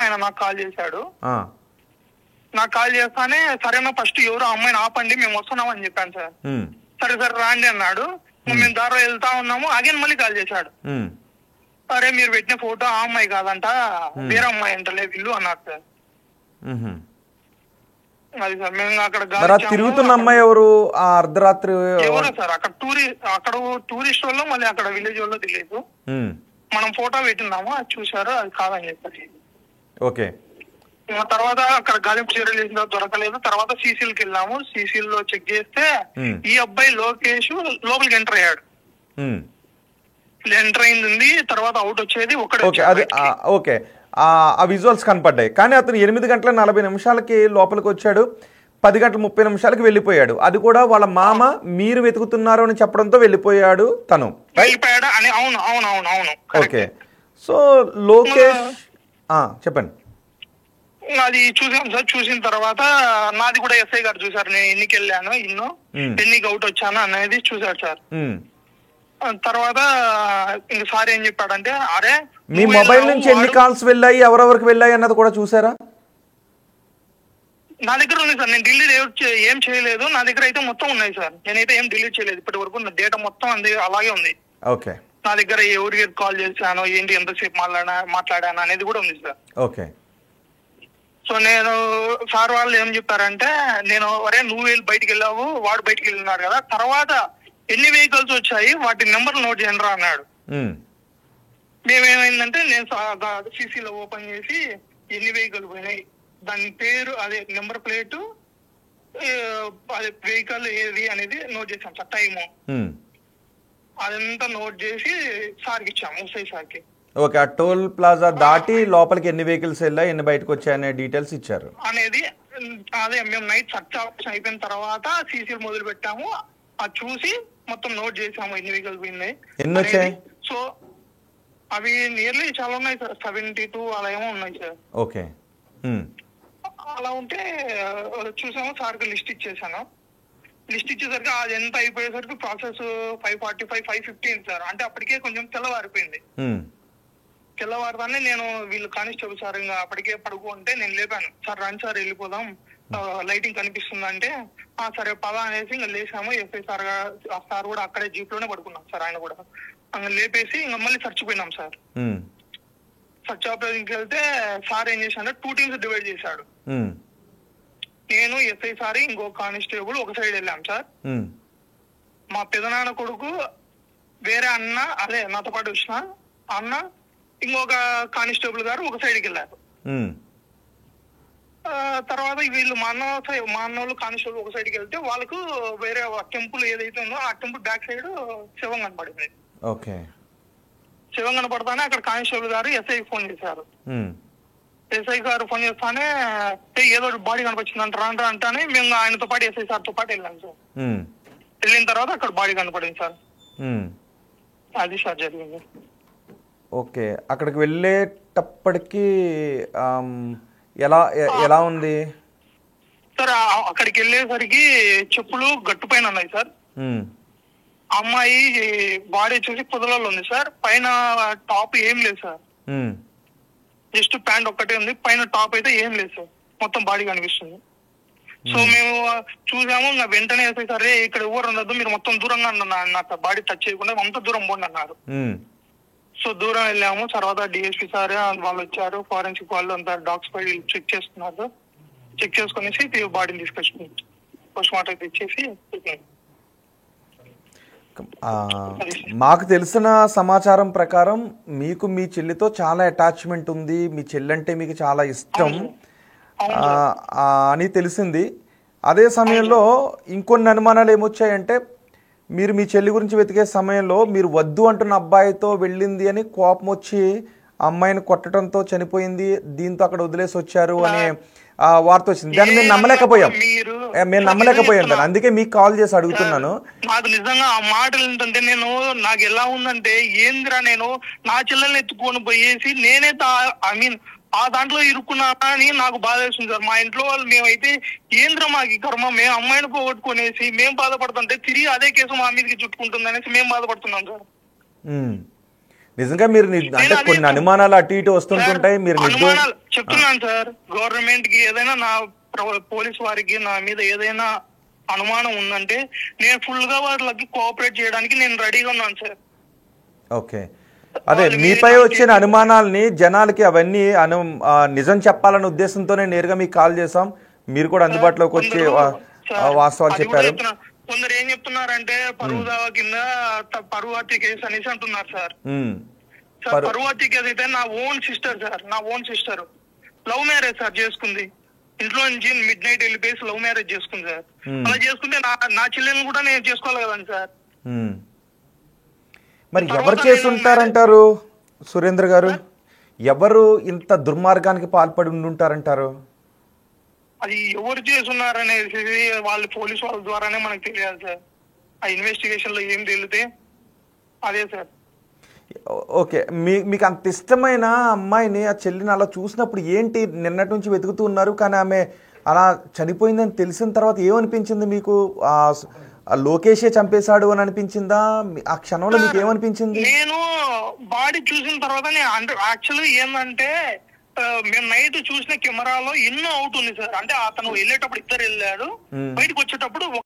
ఆయన నాకు కాల్ చేశాడు. నాకు కాల్ చేస్తానే సరేనా ఫస్ట్ ఎవరు అమ్మాయిని ఆపండి మేము వస్తున్నామని చెప్పాను సార్. సరే సార్ రాండి అన్నాడు. మేము దారిలో వెళ్తా ఉన్నాము. అగైన్ మళ్ళీ కాల్ చేశాడు. సరే మీరు పెట్టిన ఫోటో ఆ అమ్మాయి కాదంట వేరే అమ్మాయి అంటలే వీళ్ళు అన్నారు సార్. అది సార్ మేము అక్కడ తిరుగుతున్న అమ్మాయి ఎవరు ఆ అర్ధరాత్రి ఎవరు సార్ అక్కడ టూరిస్ట్ వాళ్ళు మళ్ళీ అక్కడ విలేజ్ వాళ్ళు తెలియదు. మనం ఫోటో పెట్టినాము అది చూసారు అది కాదని చెప్పారు. ఓకే తర్వాత అక్కడ గాలింపు చర్యలు చేసిన దొరకలేదు. తర్వాత సీసీలకి వెళ్ళాము. సీసీలో చెక్ చేస్తే ఈ అబ్బాయి లోకేష్ లోపలికి ఎంటర్ అయ్యాడు. ఎంటర్ అయింది. తర్వాత అవుట్ వచ్చేది ఓకే ఆ విజువల్స్ కనపడ్డాయి. కానీ అతను 8:40 లోపలికి వచ్చాడు. 10:30 వెళ్ళిపోయాడు. అది కూడా వాళ్ళ మామ మీరు వెతుకుతున్నారు అని చెప్పడంతో వెళ్ళిపోయాడు తను. ఓకే సో లోకేష్ చెప్పండి. అది చూసాం సార్. చూసిన తర్వాత నాది కూడా ఎస్ఐ గారు చూసారు. నేను ఎన్నికి వెళ్ళాను ఎన్నికి అవుట్ వచ్చాను అనేది చూసారు సార్. తర్వాత ఇంక సార్ ఏం చెప్పాడంటే అరే మీ మొబైల్ నుంచి ఎన్ని కాల్స్ వెళ్ళాయి ఎవరెవరికి వెళ్ళాయి అన్నది కూడా చూసారా? నా దగ్గర ఉంది సార్. నేను డిలీట్ ఏం చేయలేదు. నా దగ్గర అయితే మొత్తం ఉన్నాయి సార్. నేనైతే ఏం డిలీట్ చేయలేదు ఇప్పటి వరకు. నా డేటా మొత్తం అలాగే ఉంది. ఓకే నా దగ్గర ఎవరికి కాల్ చేశాను ఏంటి ఎంతసేపు మాట్లాడాను అనేది కూడా ఉంది సార్. ఓకే సో నేను సార్ వాళ్ళు ఏం చెప్పారంటే నేను అరే నువ్వు బయటికి వెళ్ళావు వాడు బయటికి వెళ్ళినాడు కదా తర్వాత ఎన్ని వెహికల్స్ వచ్చాయి వాటి నెంబర్ నోట్ చేయండి రా అన్నాడు. మేమేమైందంటే నేను సీసీలో ఓపెన్ చేసి ఎన్ని వెహికల్ పోయినాయి దాని పేరు అదే నెంబర్ ప్లేటు అదే వెహికల్ ఏది అనేది నోట్ చేసాం సార్. టైము అదంతా నోట్ చేసి సార్కి ఇచ్చాము ఎస్ఐ సార్కి. ఓకే ఆ టోల్ ప్లాజా దాటి లోపలికి ఎన్ని వెహికల్స్ వెళ్ళాయి ఎన్ని బయటకు వచ్చాయనే డీటెయిల్స్ ఇచ్చారు అనేది. అదే మేము నైట్ సర్చ్ ఆపరేషన్ అయిపోయిన తర్వాత సీసీలు మొదలు పెట్టాము. అది చూసి మొత్తం నోట్ చేసాము ఎన్ని వెహికల్స్ పోయినాయి ఎన్ని వచ్చాయి. సో అవి నియర్లీ చాలా ఉన్నాయి సార్. 72 అలా ఏమో ఉన్నాయి సార్. ఓకే అలా ఉంటే చూసాము. సార్కి లిస్ట్ ఇచ్చేసాను. లిస్ట్ ఇచ్చేసరికి అది ఎంత అయిపోయేసరికి ప్రాసెస్ 5:45 5:15 సార్. అంటే అప్పటికే కొంచెం తెల్లవారిపోయింది. తెల్లవారుదాన్ని నేను వీళ్ళు కానిస్టేబుల్ సార్ ఇంకా అప్పటికే పడుకుంటే నేను లేపాను. సార్ రండి సార్ వెళ్ళిపోదాం లైటింగ్ కనిపిస్తుంది అంటే సరే పద అనేసి ఇంకా లేసాము. ఎస్ఐ సార్ కూడా అక్కడే జీప్ లోనే పడుకున్నాం సార్. ఆయన కూడా లేపేసి ఇంకా మళ్ళీ సర్చ్ పోయినాం సార్. సర్చ్ ఆపరేషన్కి వెళ్తే సార్ ఏం చేశాడు 2 టీమ్స్ డివైడ్ చేశాడు. నేను ఎస్ఐ సార్ ఇంకో కానిస్టేబుల్ ఒక సైడ్ వెళ్ళాం సార్. మా పెదనాన్న కొడుకు వేరే అన్న అదే నాతో పాటు వచ్చిన అన్న ఇంకొక కానిస్టేబుల్ గారు ఒక సైడ్కి వెళ్ళారు. తర్వాత వీళ్ళు మా అన్నోళ్ళు కానిస్టేబుల్ ఒక సైడ్కి వెళ్తే వాళ్ళకు వేరే టెంపుల్ ఏదైతే ఉందో ఆ టెంపుల్ బ్యాక్ సైడ్ శవం కనపడింది. ఓకే శవం కనపడతానే అక్కడ కానిస్టేబుల్ గారు ఎస్ఐకి ఫోన్ చేశారు. ఎస్ఐ గారు ఫోన్ చేస్తానే ఏదో బాడీ కనిపించింది అంటానే మేము ఆయనతో పాటు ఎస్ఐ సార్ తో పాటు వెళ్ళాం సార్. వెళ్ళిన తర్వాత అక్కడ బాడీ కనపడింది సార్. అది సార్ జరిగింది. ఓకే అక్కడికి వెళ్ళేటప్పటికి ఎలా ఉంది సార్? అక్కడికి వెళ్ళేసరికి చెప్పులు గట్టు పైన ఉన్నాయి సార్. అమ్మాయి బాడీ వచ్చేసి పొదలలో ఉంది సార్. పైన టాప్ ఏం లేదు సార్. జస్ట్ ప్యాంట్ ఒక్కటే ఉంది. పైన టాప్ అయితే ఏం లేదు సార్. మొత్తం బాడీ కనిపిస్తుంది. సో మేము చూసాము ఇంకా వెంటనే సరే ఇక్కడ ఎవరు ఉండదు మీరు మొత్తం దూరంగా నాకు బాడీ టచ్ చేయకుండా అంత దూరం పోండి అన్నారు. సో దూరం వెళ్ళాము. తర్వాత డిఎస్పీ సార్ వాళ్ళు వచ్చారు. ఫారెన్సిక్ వాళ్ళు అంతా డాగ్స్ పై చెక్ చేసుకున్నారు. చెక్ చేసుకునేసి బాడీని తీసుకొచ్చి పోస్ట్ మార్టం తెచ్చేసి మాకు తెలిసిన సమాచారం ప్రకారం మీకు మీ చెల్లితో చాలా అటాచ్మెంట్ ఉంది. మీ చెల్లి అంటే మీకు చాలా ఇష్టం అని తెలిసింది. అదే సమయంలో ఇంకొన్ని అనుమానాలు ఏమొచ్చాయంటే మీరు మీ చెల్లి గురించి వెతికే సమయంలో మీరు వద్దు అంటున్న అబ్బాయితో వెళ్ళింది అని కోపం వచ్చి అమ్మాయిని కొట్టడంతో చనిపోయింది, దీంతో అక్కడ వదిలేసి వచ్చారు అనే వార్త వచ్చింది. దాన్ని మేము నమ్మలేకపోయాం దాన్ని. అందుకే మీకు కాల్ చేసి అడుగుతున్నాను. నాకు నిజంగా ఆ మాటలు ఏంటంటే నాకు ఎలా ఉందంటే ఏందిరా నేను నా చెల్లెల్ని ఎత్తుకొని పోయేసి నేనే ఐ మీన్ ఆ దాంట్లో ఇరుక్కున్నా అని నాకు బాధ వేస్తుంది సార్. మా ఇంట్లో వాళ్ళు మేమైతే ఏంద్ర మాకు కర్మ మేము అమ్మాయిని పోగొట్టుకునేసి మేము బాధపడుతుంటే తిరిగి అదే కేసు మా మీదకి చుట్టుకుంటుంది అనేసి మేము బాధపడుతున్నాం సార్. నిజంగా మీరు అంటే కొన్ని అనుమానాలు అటు ఇటు వస్తుంటుంటాయి. మీరు చెప్తున్నాను సార్, గవర్నమెంట్ కి ఏదైనా పోలీస్ వారికి నా మీద ఏదైనా అనుమానం ఉందంటే నేను ఫుల్ గా వాళ్ళకి కోఆపరేట్ చేయడానికి నేను రెడీగా ఉన్నాను సార్. ఓకే, అదే మీపై వచ్చిన అనుమానాలని జనాలకి అవన్నీ నిజం చెప్పాలనే ఉద్దేశంతోనే నేరుగా మీకు కాల్ చేసాం. మీరు కూడా అందుబాటులోకి వచ్చి వాస్తవాలు చెప్పారు. కొందరు ఏం చెప్తున్నారంటే పరువు దావా కింద పరువు హత్య కేసు అనేసి అంటున్నారు సార్. పరువు హత్య కేసు అయితే నా own sister love marriage sir చేసుకుంది. ఇంట్లో నుంచి మిడ్ నైట్ వెళ్ళిపోయి లవ్ మ్యారేజ్ చేసుకుంది సార్. అలా చేసుకుంటే నా చెల్లెల్ని కూడా నేను చేసుకోవాలి కదండి సార్. మరి ఎవరు చేసి ఉంటారంటారు సురేంద్ర గారు? ఎవరు ఇంత దుర్మార్గానికి పాల్పడి ఉండుంటారంటారు? అది ఎవరు చేస్తున్నారనేది వాళ్ళు పోలీసు వాళ్ళ ద్వారానే మనకు తెలియాలి సార్. ఆ ఇన్వెస్టిగేషన్ లో ఏం తెలితే అదే సార్. ఓకే, మీకు అంత ఇష్టమైన అమ్మాయిని, ఆ చెల్లిని అలా చూసినప్పుడు ఏంటి, నిన్నటి నుంచి వెతుకుతూ ఉన్నారు కానీ ఆమె అలా చనిపోయిందని తెలిసిన తర్వాత ఏమనిపించింది మీకు? లోకేషే చంపేశాడు అని అనిపించిందా? ఆ క్షణంలో మీకు ఏమనిపించింది? నేను బాడీ చూసిన తర్వాత యాక్చువల్లీ ఏంటంటే మేము నైట్ చూసిన కెమెరాలో ఎన్నో అవుట్ ఉంది సార్. అంటే అతను వెళ్ళేటప్పుడు ఇద్దరు వెళ్ళాడు, బయటకు వచ్చేటప్పుడు